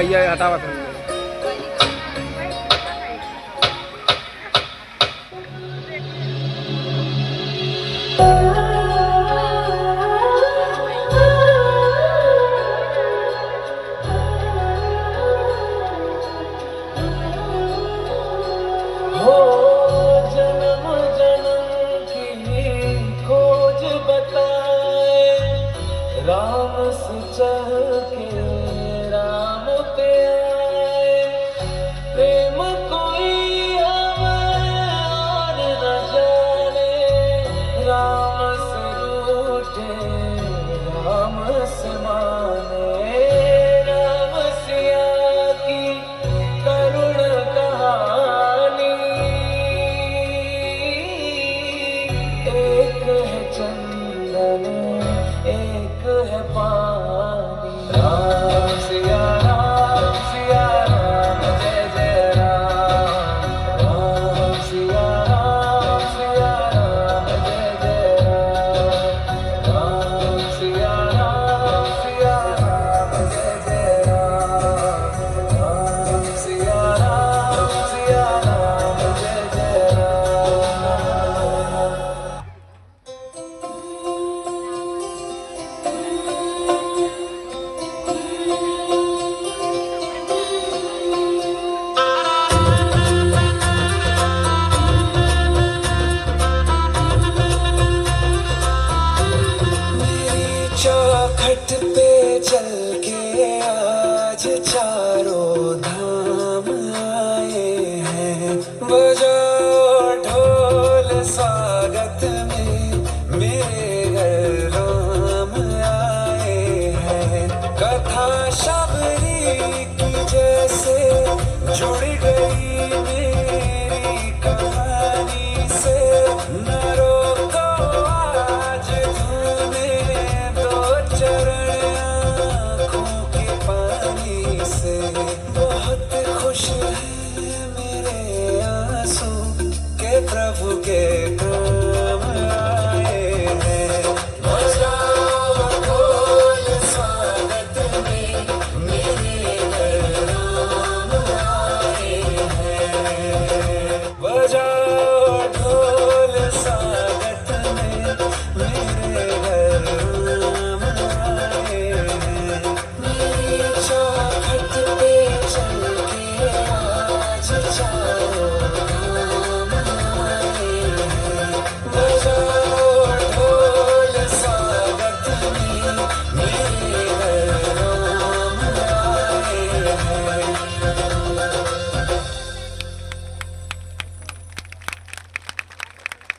ये हटावा था राम से चल के राम पे आए प्रेम कोई और न जाने राम से रूठे राम से माने राम सिया की करुण कहानी एक है चंदन एक है पानी राम सिया राम जय जय राम राम सिया राम जय जय राम राम सिया राम जय जय राम राम सिया राम जय जय राम। चौखट पे चल